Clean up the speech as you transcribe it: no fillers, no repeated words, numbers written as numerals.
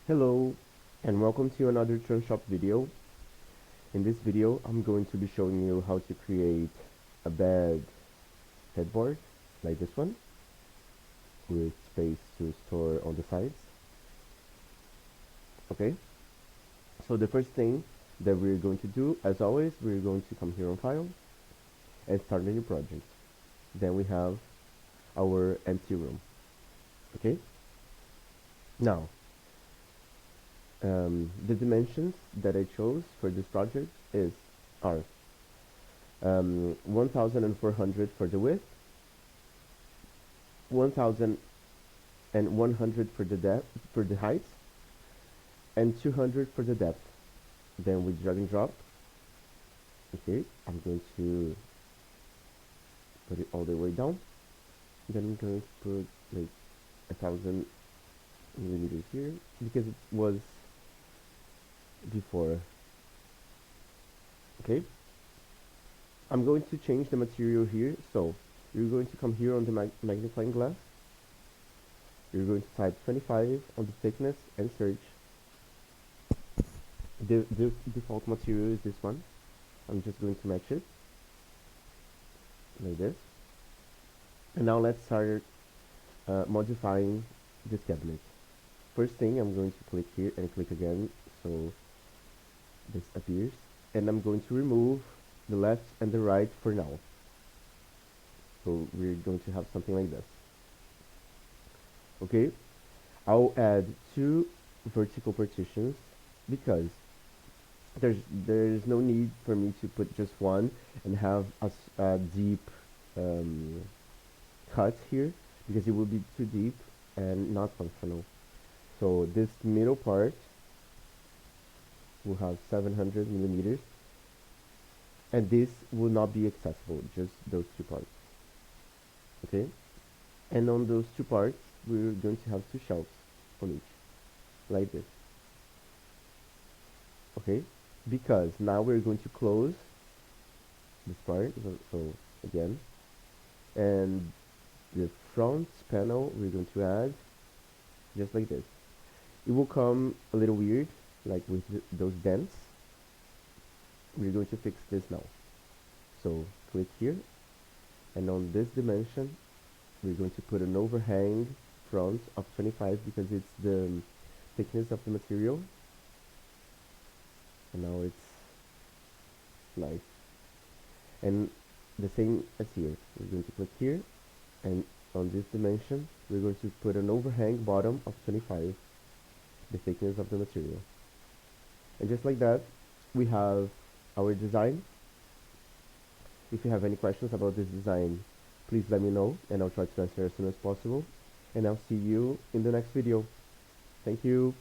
Hello and welcome to another TrunSHOP video. In this video I'm going to be showing you how to create a bed headboard like this one with space to store on the sides. Okay, so the first thing that we're going to do, as always, we're going to come here on File and start a new project. Then we have our empty room. Okay, now the dimensions that I chose for this project are 1400 for the width, 1100 for the depth, for the height, and 200 for the depth. Then we drag and drop. Okay, I'm going to put it all the way down. Then I'm going to put like 1000 millimeters here because it was before. Okay, I'm going to change the material here, so you're going to come here on the magnifying glass. You're going to type 25 on the thickness and search. The default material is this one. I'm just going to match it like this. And now let's start modifying this cabinet. First thing, I'm going to click here and click again so this appears, and I'm going to remove the left and the right for now. So we're going to have something like this. Okay, I'll add 2 vertical partitions because there's no need for me to put just one and have a deep cut here, because it will be too deep and not functional. So this middle part will have 700 millimeters, and this will not be accessible, just those 2 parts. Okay, and on those 2 parts we're going to have 2 shelves on each, like this. Okay, because now we're going to close this part, so again, and the front panel we're going to add just like this. It will come a little weird, like with those dents. We're going to fix this now. So click here, and on this dimension we're going to put an overhang front of 25 because it's the thickness of the material. And now it's nice. And the same as here, we're going to click here, and on this dimension we're going to put an overhang bottom of 25, the thickness of the material. And just like that, we have our design. If you have any questions about this design, please let me know and I'll try to answer as soon as possible. And I'll see you in the next video. Thank you.